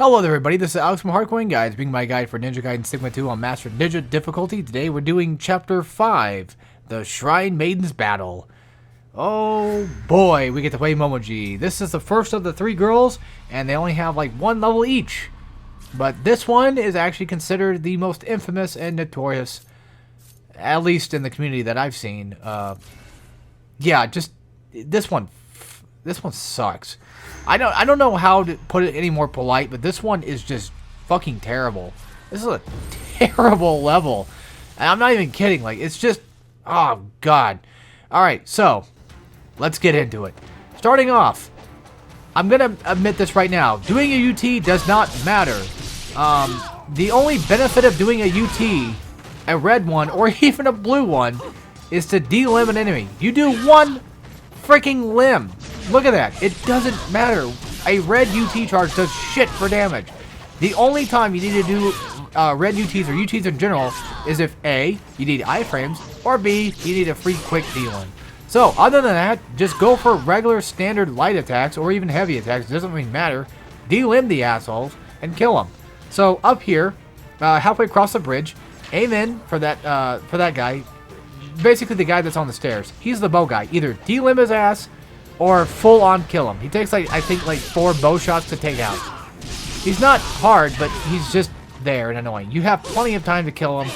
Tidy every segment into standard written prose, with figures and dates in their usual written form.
Hello there everybody, this is Alex from Hardcorian Guides, being my guide for Ninja Gaiden Sigma 2 on Master Ninja difficulty. Today we're doing Chapter 5, the Shrine-Maiden's Battle. Oh boy, we get to play Momoji. This is the first of the three girls, and they only have like one level each. But this one is actually considered the most infamous and notorious, at least in the community that I've seen. Yeah, just this one sucks. I don't know how to put it any more polite, but this one is just fucking terrible. This is a terrible level. And I'm not even kidding. Like, it's just, oh god. Alright, so let's get into it. Starting off, I'm gonna admit this right now. Doing a UT does not matter. The only benefit of doing a UT, a red one, or even a blue one, is to de-limb an enemy. You do one freaking limb. Look at that. It doesn't matter. A red UT charge does shit for damage. The only time you need to do red UTs or UTs in general is if A, you need iframes, or B, you need a free quick D1. So, other than that, just go for regular standard light attacks or even heavy attacks. It doesn't really matter. De-limb the assholes and kill them. So, up here, halfway across the bridge, aim in for that guy. Basically, the guy that's on the stairs. He's the bow guy. Either de-limb his ass or full-on kill him. He takes, like, I think, like 4 bow shots to take out. He's not hard, but he's just there and annoying. You have plenty of time to kill him.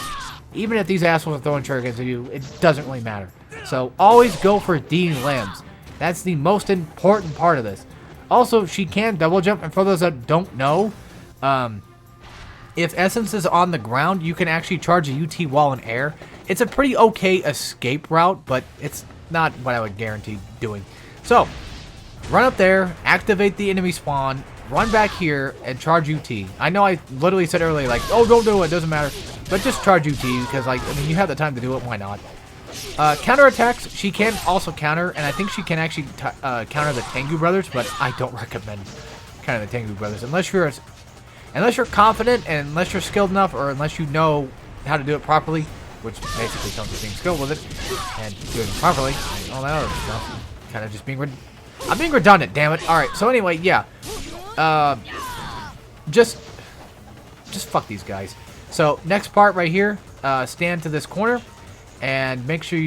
Even if these assholes are throwing shurikens at you, it doesn't really matter. So, always go for D-limbs. That's the most important part of this. Also, she can double jump, and for those that don't know, if Essence is on the ground, you can actually charge a UT while in air. It's a pretty okay escape route, but it's not what I would guarantee doing. So, run up there, activate the enemy spawn, run back here, and charge UT. I know I literally said earlier, like, oh, don't do it, doesn't matter. But just charge UT, because, like, I mean, you have the time to do it, why not? Counter attacks, she can also counter, and I think she can actually counter the Tengu brothers, but I don't recommend counter the Tengu brothers. Unless you're confident, and unless you're skilled enough, or unless you know how to do it properly, which basically comes with being skilled with it, and doing it properly, and all that other stuff. Kind of just being I'm being redundant, damn it. Alright, so anyway, yeah. Just fuck these guys. So, next part right here, stand to this corner, and make sure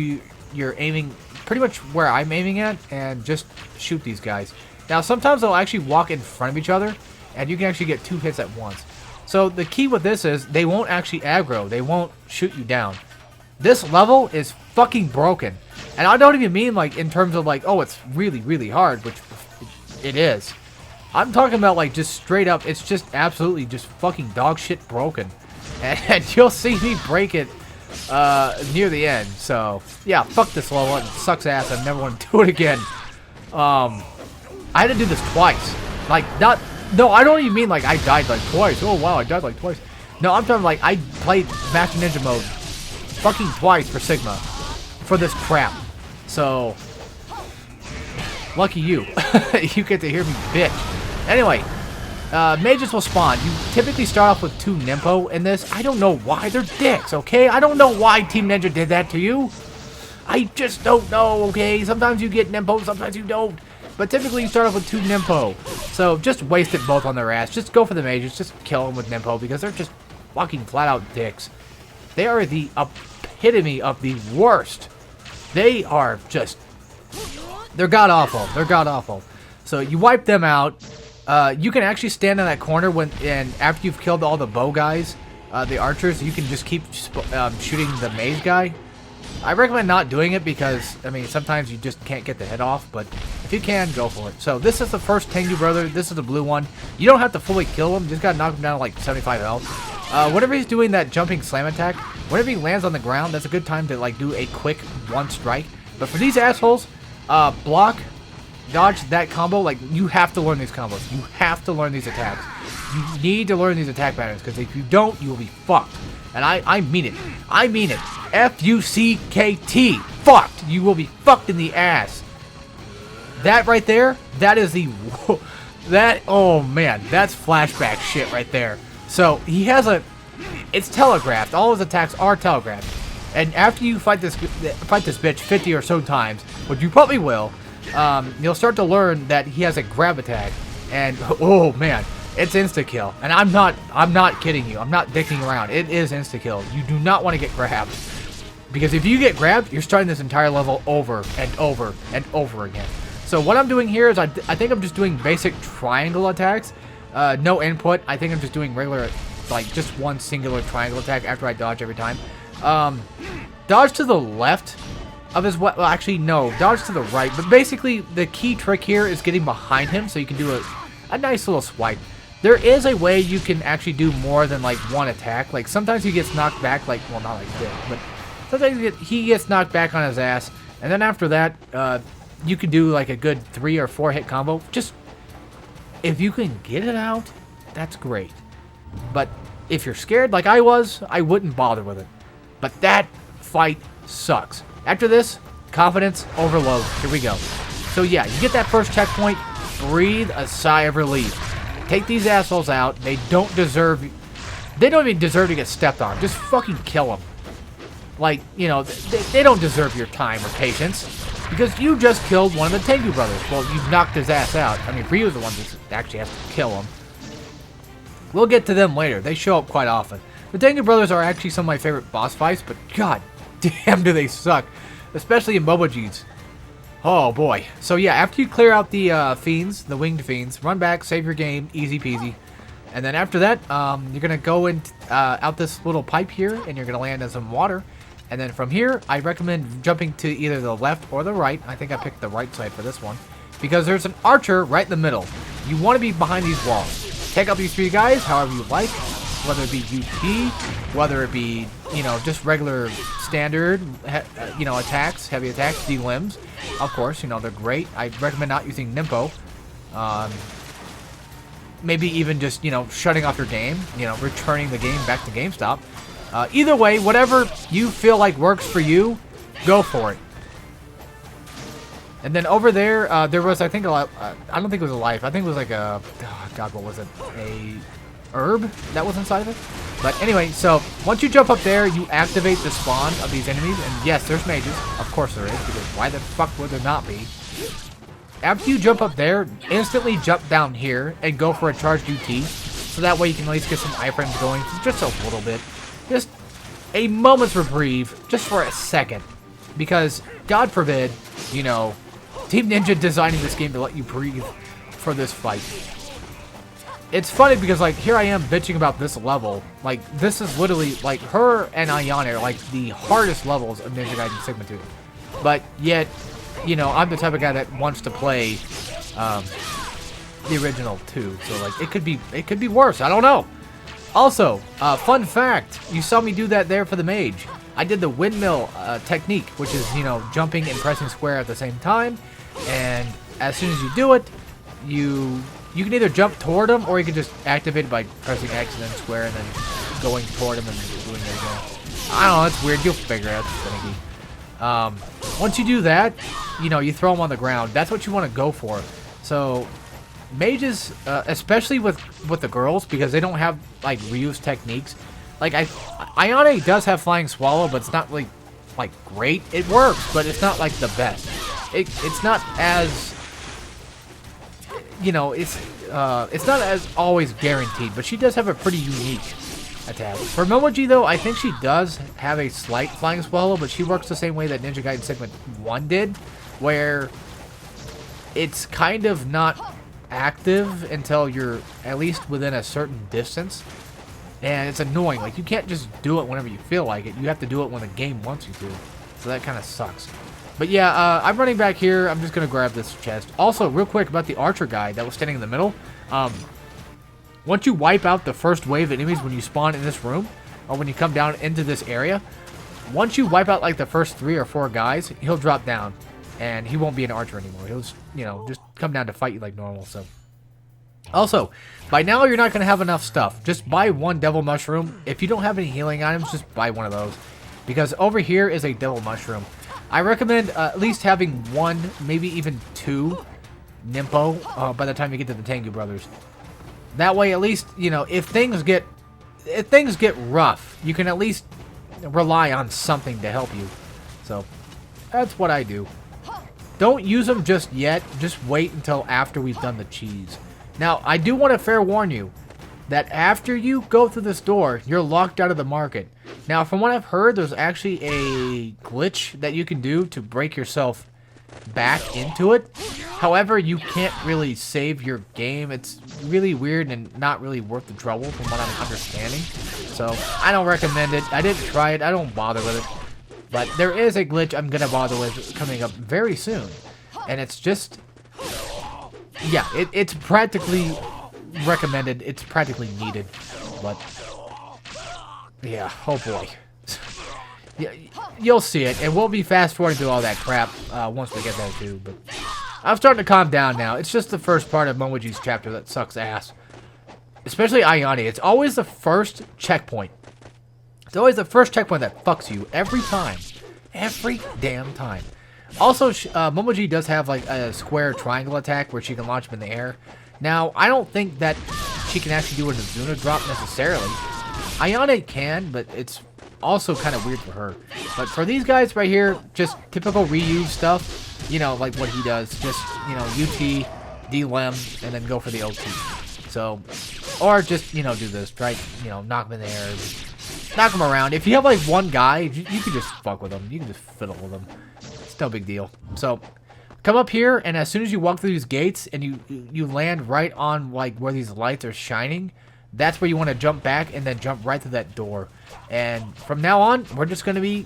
you're aiming pretty much where I'm aiming at, and just shoot these guys. Now, sometimes they'll actually walk in front of each other, and you can actually get 2 hits at once. So, the key with this is, they won't actually aggro. They won't shoot you down. This level is fucking broken. And I don't even mean, like, in terms of, like, oh, it's really, really hard, which it is. I'm talking about, like, just straight up, it's just absolutely just fucking dog shit broken. And you'll see me break it near the end. So, yeah, fuck this level. It sucks ass. I never want to do it again. I had to do this twice. Like, no, I don't even mean, like, I died, like, twice. Oh, wow, I died, like, twice. No, I'm talking, like, I played Master Ninja mode fucking twice for Sigma. For this crap. So, lucky you. You get to hear me bitch. Anyway, mages will spawn. You typically start off with 2 Nimpo in this. I don't know why. They're dicks, okay? I don't know why Team Ninja did that to you. I just don't know, okay? Sometimes you get Nimpo, sometimes you don't. But typically you start off with 2 Nimpo. So, just waste it both on their ass. Just go for the mages. Just kill them with Nimpo because they're just fucking flat-out dicks. They are the epitome of the worst. They are just, they're god-awful. They're god-awful. So you wipe them out. You can actually stand in that corner and after you've killed all the bow guys, the archers, you can just keep shooting the maze guy. I recommend not doing it because, I mean, sometimes you just can't get the head off, but if you can, go for it. So this is the first Tengu brother. This is the blue one. You don't have to fully kill him. You just gotta knock him down to like 75 health. Whenever he's doing that jumping slam attack, whenever he lands on the ground, that's a good time to like do a quick 1 strike. But for these assholes, block, dodge, that combo, like you have to learn these combos. You have to learn these attacks. You need to learn these attack patterns because if you don't, you will be fucked. And I mean it. I mean it. F-U-C-K-T. Fucked. You will be fucked in the ass. That right there, that is the... oh man, that's flashback shit right there. So, he has a... It's telegraphed. All his attacks are telegraphed. And after you fight this bitch 50 or so times, which you probably will, you'll start to learn that he has a grab attack. And, oh man, It's insta-kill. And I'm not kidding you. I'm not dicking around. It is insta-kill. You do not want to get grabbed. Because if you get grabbed, you're starting this entire level over and over and over again. So what I'm doing here is I think I'm just doing basic triangle attacks. No input. I think I'm just doing regular, like, just one singular triangle attack after I dodge every time. Dodge to the left of his weapon. Well, actually, no. Dodge to the right. But basically, the key trick here is getting behind him so you can do a nice little swipe. There is a way you can actually do more than, like, one attack. Like, sometimes he gets knocked back, like, well, not like this, but sometimes he gets knocked back on his ass. And then after that, you can do, like, a good 3 or 4 hit combo. Just, if you can get it out, that's great. But if you're scared like I was, I wouldn't bother with it. But that fight sucks. After this, confidence overload. Here we go. So yeah, you get that first checkpoint, breathe a sigh of relief. Take these assholes out. They don't even deserve to get stepped on. Just fucking kill them. Like, you know, they don't deserve your time or patience. Because you just killed one of the Tengu brothers. Well, you knocked his ass out. I mean, Ryu's the one that actually has to kill him. We'll get to them later. They show up quite often. The Tengu brothers are actually some of my favorite boss fights, but god damn do they suck. Especially in Momoji's. Oh boy. So yeah, after you clear out the fiends, the winged fiends, run back, save your game, easy peasy. And then after that, you're going to go out this little pipe here, and you're going to land in some water. And then from here, I recommend jumping to either the left or the right. I think I picked the right side for this one. Because there's an archer right in the middle. You want to be behind these walls. Take out these 3 guys however you like. Whether it be UT, whether it be, you know, just regular standard, you know, attacks, heavy attacks, D-limbs. Of course, you know, they're great. I recommend not using Nimpo. Maybe even just, you know, shutting off your game. You know, returning the game back to GameStop. Either way, whatever you feel like works for you, go for it. And then over there, there was, I think, I don't think it was a life. I think it was like a, oh God, what was it? A herb that was inside of it? But anyway, so once you jump up there, you activate the spawn of these enemies. And yes, there's mages. Of course there is, because why the fuck would there not be? After you jump up there, instantly jump down here and go for a charged UT. So that way you can at least get some iframes going just a little bit. Just a moment's reprieve, just for a second. Because, God forbid, you know, Team Ninja designing this game to let you breathe for this fight. It's funny because, like, here I am bitching about this level. Like, this is literally, like, her and Ayane are, like, the hardest levels of Ninja Gaiden Sigma 2. But yet, you know, I'm the type of guy that wants to play the original too. So, like, it could be worse. I don't know. Also, fun fact, you saw me do that there for the mage. I did the windmill technique, which is, you know, jumping and pressing square at the same time. And as soon as you do it, you can either jump toward him, or you can just activate it by pressing X and then square and then going toward him and doing it again. I don't know, it's weird. You'll figure it out. It's finicky. Once you do that, you know, you throw them on the ground. That's what you want to go for. So mages, especially with the girls, because they don't have, like, Ryu's techniques. Like, Ayane does have Flying Swallow, but it's not, like great. It works, but it's not, like, the best. It's not as, you know, it's not as always guaranteed, but she does have a pretty unique attack. For Momoji, though, I think she does have a slight Flying Swallow, but she works the same way that Ninja Gaiden Sigma 1 did, where it's kind of not active until you're at least within a certain distance. And it's annoying. Like, you can't just do it whenever you feel like it. You have to do it when the game wants you to. So that kind of sucks. But yeah, I'm running back here. I'm just going to grab this chest. Also, real quick about the archer guy that was standing in the middle. Once you wipe out the first wave of enemies when you spawn in this room, or when you come down into this area, once you wipe out, like, the first 3 or 4 guys, he'll drop down. And he won't be an archer anymore. He'll just, you know, just come down to fight you like normal, so. Also, by now you're not going to have enough stuff. Just buy 1 devil mushroom. If you don't have any healing items, just buy 1 of those. Because over here is a devil mushroom. I recommend at least having 1, maybe even 2 Nimpo by the time you get to the Tengu brothers. That way, at least, you know, if things get rough, you can at least rely on something to help you. So, that's what I do. Don't use them just yet. Just wait until after we've done the cheese. Now, I do want to fair warn you that after you go through this door, you're locked out of the market. Now, from what I've heard, there's actually a glitch that you can do to break yourself back into it. However, you can't really save your game. It's really weird and not really worth the trouble from what I'm understanding. So, I don't recommend it. I didn't try it. I don't bother with it. But there is a glitch I'm going to bother with coming up very soon. And it's just... yeah, it's practically recommended. It's practically needed. But... yeah, oh boy. Yeah, you'll see it, and we'll be fast-forwarding through all that crap once we get there too, but I'm starting to calm down now. It's just the first part of Momoji's chapter that sucks ass. Especially Ayane. It's always the first checkpoint. It's always the first checkpoint that fucks you every time. Every damn time. Also, Momoji does have like a square triangle attack where she can launch him in the air. Now, I don't think that she can actually do an Azuna drop necessarily. Ayane can, but it's also kind of weird for her. But for these guys right here, just typical reuse stuff. You know, like what he does. Just, you know, UT, D-Lem, and then go for the OT. So, or just, you know, do this. Try, you know, knock him in the air. Knock him around. If you have like one guy, you can just fuck with him. You can just fiddle with him. It's no big deal. So, come up here, and as soon as you walk through these gates, and you land right on like where these lights are shining, that's where you want to jump back and then jump right through that door. And from now on, we're just going to be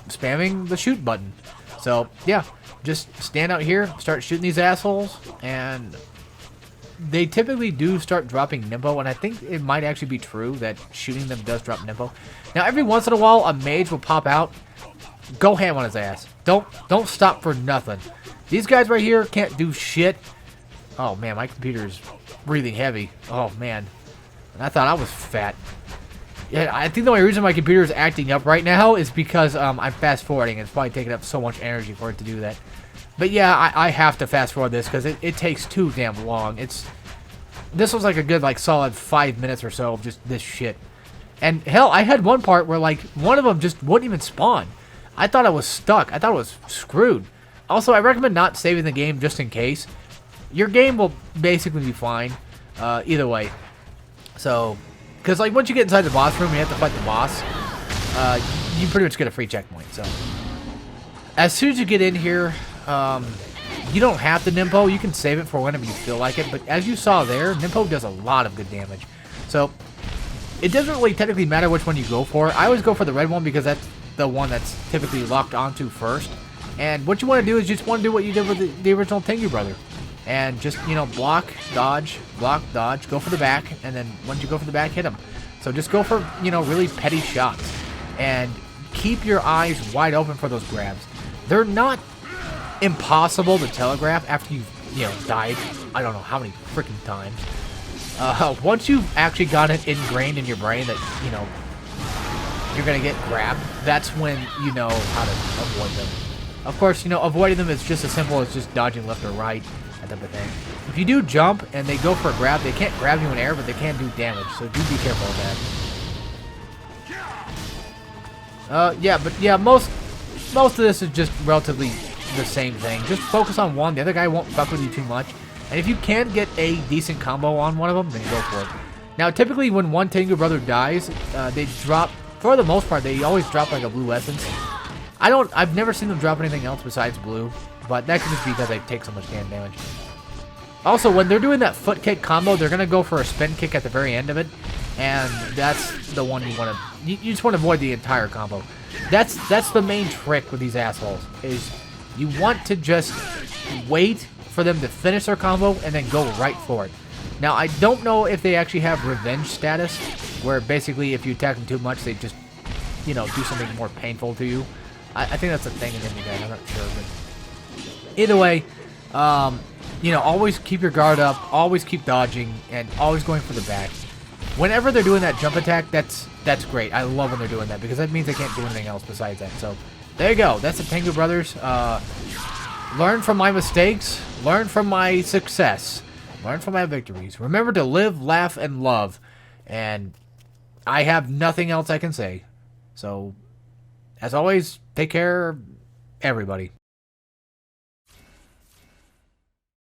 spamming the shoot button. So, yeah, just stand out here, start shooting these assholes, and they typically do start dropping Nimbo, and I think it might actually be true that shooting them does drop Nimbo. Now, every once in a while, a mage will pop out. Go ham on his ass. Don't stop for nothing. These guys right here can't do shit. Oh, man, my computer's breathing heavy. Oh, man. And I thought I was fat. Yeah, I think the only reason my computer is acting up right now is because I'm fast forwarding. It's probably taking up so much energy for it to do that. But yeah, I have to fast forward this because it takes too damn long. This was like a good like solid 5 minutes or so of just this shit. And hell, I had one part where like one of them just wouldn't even spawn. I thought I was stuck. I thought I was screwed. Also, I recommend not saving the game just in case. Your game will basically be fine either way. So, because like once you get inside the boss room, you have to fight the boss. You pretty much get a free checkpoint. So, as soon as you get in here, you don't have the Nimpo. You can save it for whenever you feel like it. But as you saw there, Nimpo does a lot of good damage. So, it doesn't really technically matter which one you go for. I always go for the red one because that's the one that's typically locked onto first. And what you want to do is you just want to do what you did with the original Tengu brother. And just, you know, block, dodge, go for the back, and then once you go for the back, hit him. So just go for, you know, really petty shots. And keep your eyes wide open for those grabs. They're not impossible to telegraph after you've, you know, died, I don't know how many freaking times. Once you've actually got it ingrained in your brain that, you know, you're going to get grabbed, that's when you know how to avoid them. Of course, you know, avoiding them is just as simple as just dodging left or right, that type of thing. If you do jump and they go for a grab, they can't grab you in air, but they can do damage, so do be careful of that. Yeah, but yeah, most of this is just relatively the same thing. Just focus on one. The other guy won't fuck with you too much. And if you can get a decent combo on one of them, then go for it. Now, typically when one Tengu brother dies, they drop, for the most part, they always drop like a blue essence. I've never seen them drop anything else besides blue, but that could just be because they take so much damage. Also, when they're doing that foot kick combo, they're going to go for a spin kick at the very end of it, and that's the one you want to... You just want to avoid the entire combo. That's the main trick with these assholes, is you want to just wait for them to finish their combo and then go right for it. Now, I don't know if they actually have revenge status, where basically if you attack them too much, they just, you know, do something more painful to you. I think that's a thing in Indie Game, I'm not sure, but... Either way, you know, always keep your guard up, always keep dodging, and always going for the back. Whenever they're doing that jump attack, that's great. I love when they're doing that, because that means they can't do anything else besides that. So, there you go. That's the Tengu Brothers. Learn from my mistakes. Learn from my success. Learn from my victories. Remember to live, laugh, and love. And I have nothing else I can say. So, as always, take care, everybody.